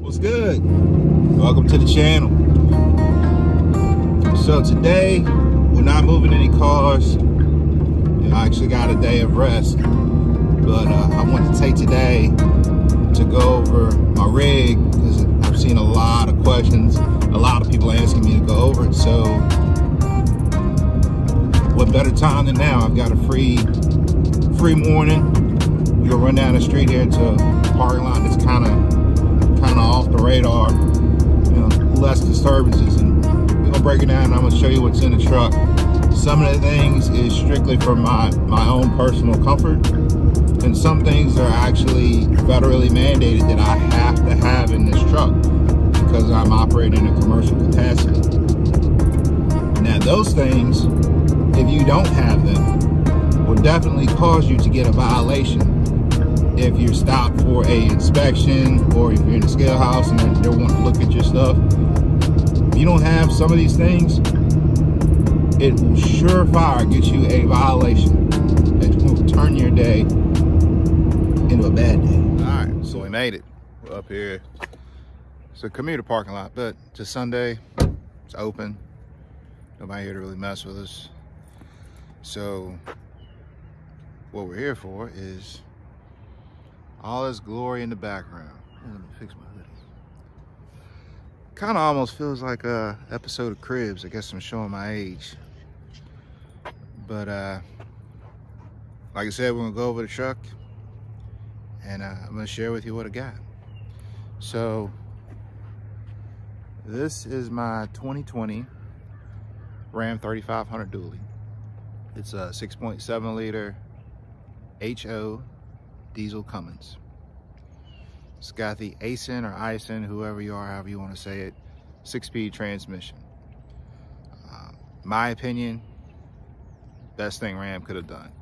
What's good? Welcome to the channel. So today we're not moving any cars. I actually got a day of rest, but I want to take today to go over my rig because I've seen a lot of questions, a lot of people asking me to go over it. So what better time than now? I've got a free morning. We're gonna run down the street here to a parking lot that's kind of off the radar, less disturbances, and we're gonna break it down and I'm gonna show you what's in the truck. Some of the things is strictly for my own personal comfort, and some things are actually federally mandated that I have to have in this truck because I'm operating in a commercial capacity. Now those things, if you don't have them, will definitely cause you to get a violation if you're stopped for a inspection, or if you're in a scale house and they want to look at your stuff. If you don't have some of these things, it will surefire get you a violation that will turn your day into a bad day. All right, so we made it. We're up here. It's a commuter parking lot, but it's a Sunday. It's open. Nobody here to really mess with us. So what we're here for is all this glory in the background. Let me fix my hoodie. Kind of almost feels like a episode of Cribs. I guess I'm showing my age. But like I said, we're gonna go over the truck and I'm gonna share with you what I got. So this is my 2020 Ram 3500 dually. It's a 6.7 liter HO diesel Cummins. It's got the ASIN or ISIN, whoever you are, however you want to say it, 6-speed transmission. My opinion, best thing Ram could have done.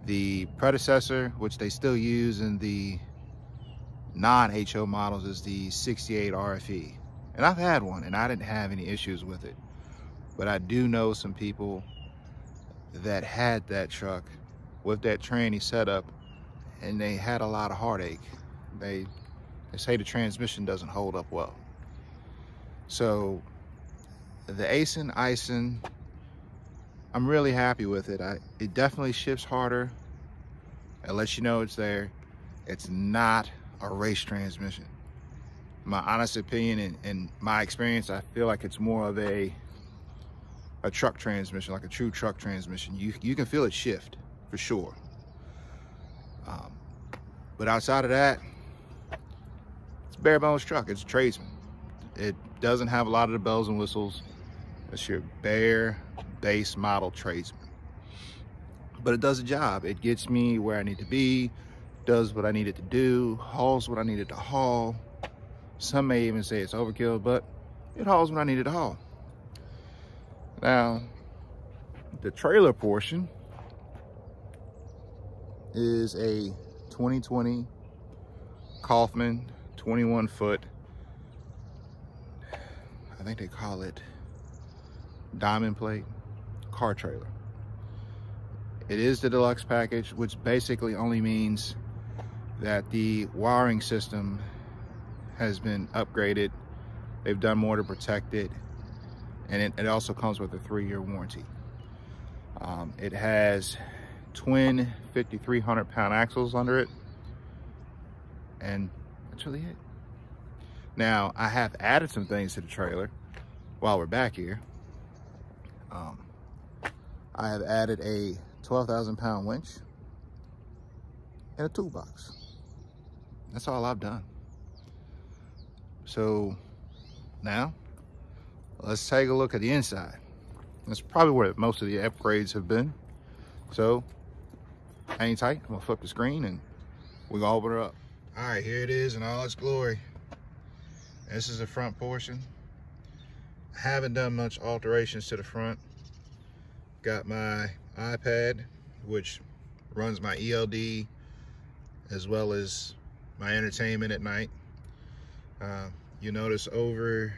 The predecessor, which they still use in the non-HO models, is the 68 RFE. And I've had one and I didn't have any issues with it. But I do know some people that had that truck with that tranny setup, and they had a lot of heartache. They say the transmission doesn't hold up well. So the ASIN, ISIN, I'm really happy with it. It definitely shifts harder. It lets you know it's there. It's not a race transmission. My honest opinion and my experience, I feel like it's more of a truck transmission, like a true truck transmission. You can feel it shift for sure. But outside of that, it's a bare bones truck. It's a tradesman. It doesn't have a lot of the bells and whistles. It's your bare base model tradesman. But it does a job. It gets me where I need to be, does what I needed to do, hauls what I needed to haul. Some may even say it's overkill, but it hauls what I needed to haul. Now, the trailer portion is a 2020 Kaufman 21 foot, I think they call it diamond plate car trailer. It is the deluxe package, which basically only means that the wiring system has been upgraded. They've done more to protect it, and it also comes with a 3-year warranty. It has twin 5,300 pound axles under it, and that's really it. Now I have added some things to the trailer while we're back here. I have added a 12,000 pound winch and a toolbox. That's all I've done. So now let's take a look at the inside. That's probably where most of the upgrades have been. So hang tight, I'm gonna flip the screen and we're gonna open her up. All right, here it is in all its glory. This is the front portion. I haven't done much alterations to the front. Got my iPad, which runs my ELD as well as my entertainment at night. You notice over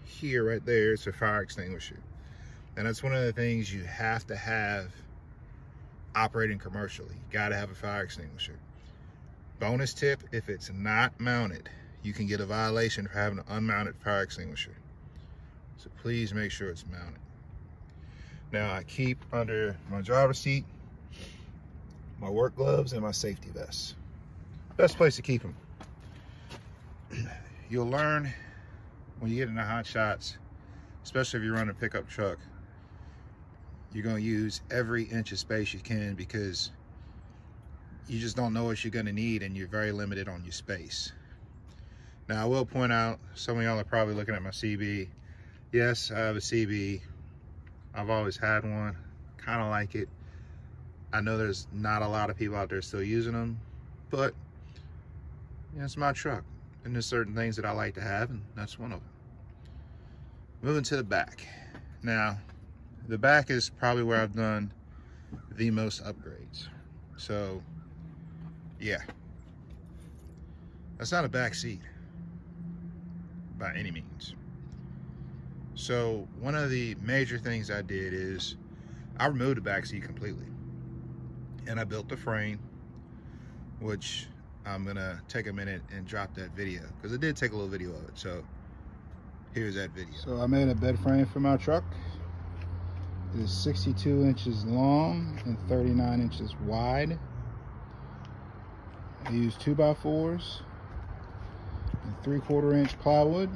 here, right there, it's a fire extinguisher. And that's one of the things you have to have operating commercially. You gotta have a fire extinguisher. Bonus tip, if it's not mounted, you can get a violation for having an unmounted fire extinguisher. So please make sure it's mounted. Now I keep under my driver's seat my work gloves and my safety vest. Best place to keep them. You'll learn when you get into hot shots, especially if you run a pickup truck, you're going to use every inch of space you can because you just don't know what you're going to need and you're very limited on your space. Now I will point out, some of y'all are probably looking at my CB. Yes, I have a CB. I've always had one, kind of like it. I know there's not a lot of people out there still using them, but you know, it's my truck and there's certain things that I like to have, and that's one of them. Moving to the back. Now, the back is probably where I've done the most upgrades. So, yeah. That's not a back seat by any means. So, one of the major things I did is I removed the back seat completely. And I built the frame, which I'm gonna take a minute and drop that video because I did take a little video of it. So here's that video. So I made a bed frame for my truck. It is 62 inches long and 39 inches wide. I used 2x4s and 3/4 inch plywood.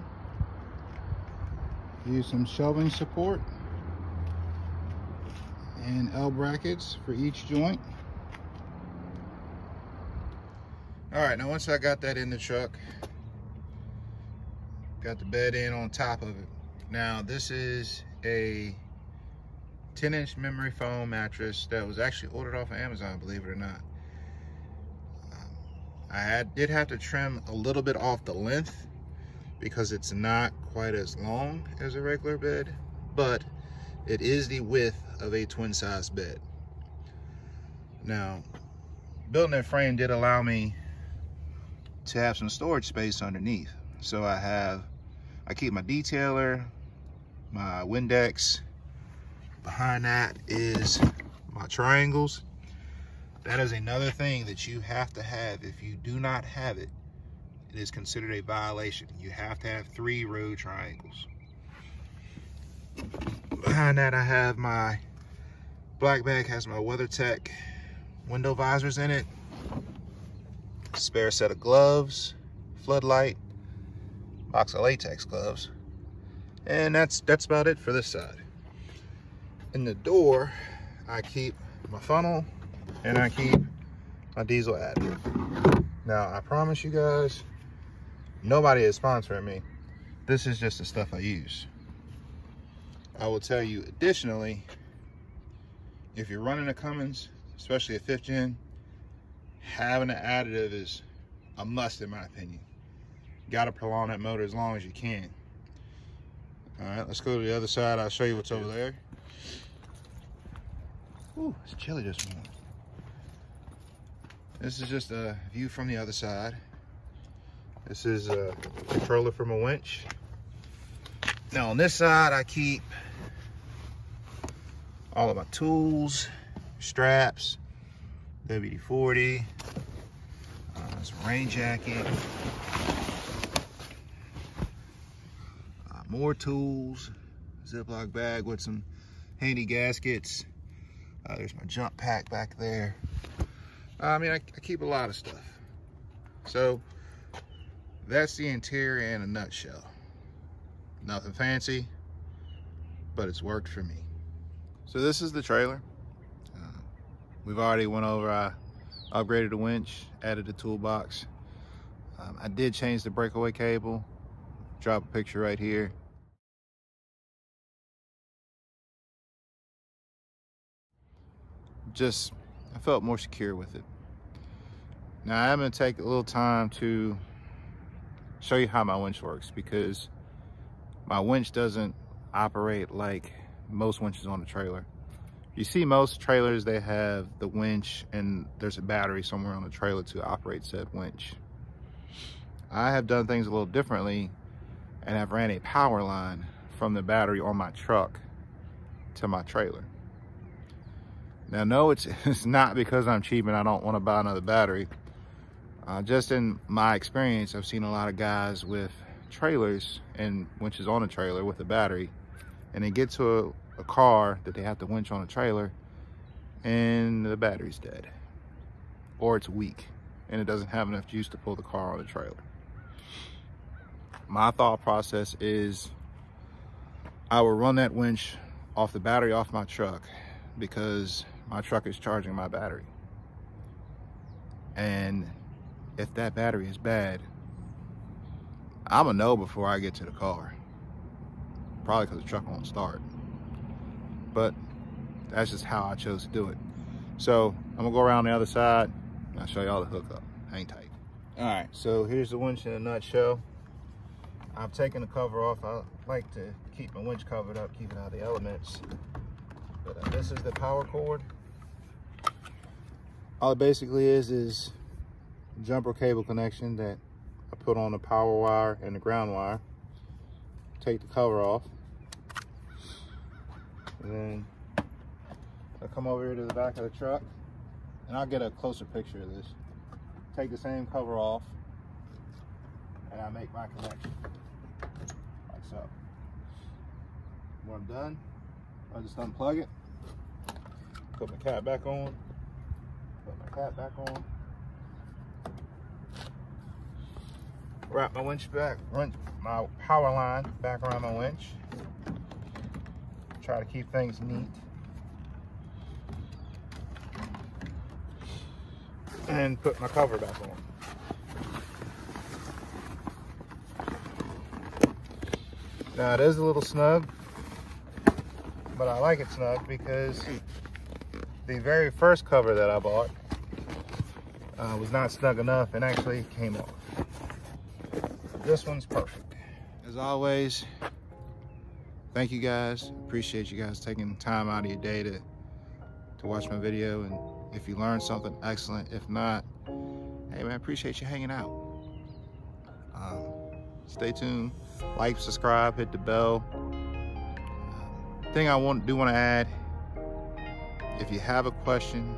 I used some shelving support and L brackets for each joint. All right, now once I got that in the truck, got the bed in on top of it. Now this is a 10-inch memory foam mattress that was actually ordered off of Amazon, believe it or not. I did have to trim a little bit off the length because it's not quite as long as a regular bed, but it is the width of a twin size bed. Now, building that frame did allow me to have some storage space underneath. So I keep my detailer, my Windex. Behind that is my triangles. That is another thing that you have to have. If you do not have it, it is considered a violation. You have to have 3 row triangles. Behind that I have my black bag, has my WeatherTech window visors in it. Spare set of gloves, floodlight, box of latex gloves, and that's about it for this side. In the door, I keep my funnel and I keep my diesel additive. Now, I promise you guys, nobody is sponsoring me. This is just the stuff I use. I will tell you additionally, if you're running a Cummins, especially a 5th gen, having an additive is a must in my opinion. You gotta prolong that motor as long as you can. All right, let's go to the other side. I'll show you what's over there. Ooh, it's chilly this morning. This is just a view from the other side. This is a controller for my winch. Now on this side, I keep all of my tools, straps, WD-40, some rain jacket, more tools, Ziploc bag with some handy gaskets. There's my jump pack back there. I mean, I keep a lot of stuff. So that's the interior in a nutshell. Nothing fancy, but it's worked for me. So this is the trailer. We've already went over, I upgraded the winch, added the toolbox. I did change the breakaway cable. Drop a picture right here. Just, I felt more secure with it. Now I'm gonna take a little time to show you how my winch works, because my winch doesn't operate like most winches on the trailer. You see most trailers, they have the winch and there's a battery somewhere on the trailer to operate said winch. I have done things a little differently, and I've ran a power line from the battery on my truck to my trailer. Now, no, it's not because I'm cheap and I don't want to buy another battery. Just in my experience, I've seen a lot of guys with trailers and winches on a trailer with a battery, and they get to a car that they have to winch on a trailer and the battery's dead, or it's weak and it doesn't have enough juice to pull the car on the trailer. My thought process is I will run that winch off the battery off my truck, because my truck is charging my battery. And if that battery is bad, I'm gonna know before I get to the car. Probably because the truck won't start. But that's just how I chose to do it. So I'm gonna go around the other side and I'll show y'all the hookup. Hang tight. All right, so here's the winch in a nutshell. I've taken the cover off. I like to keep my winch covered up, keep it out of the elements. But this is the power cord. All it basically is jumper cable connection that I put on the power wire and the ground wire. Take the cover off. And then I'll come over here to the back of the truck and I'll get a closer picture of this. Take the same cover off and I make my connection like so. When I'm done, I just unplug it, put my cap back on, wrap my winch back, run my power line back around my winch. Try to keep things neat. And put my cover back on. Now it is a little snug, but I like it snug because the very first cover that I bought was not snug enough and actually came off. This one's perfect. As always, thank you guys. Appreciate you guys taking time out of your day to watch my video. And if you learned something, excellent. If not, hey man, appreciate you hanging out. Stay tuned, like, subscribe, hit the bell. Thing I do want to add, if you have a question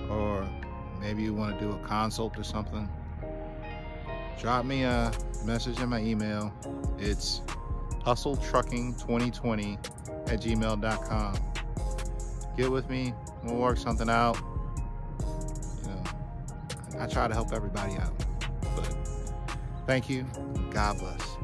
or maybe you want to do a consult or something, drop me a message in my email. It's hustletrucking2020@gmail.com. Get with me, we'll work something out. You know, I try to help everybody out. But thank you, God bless.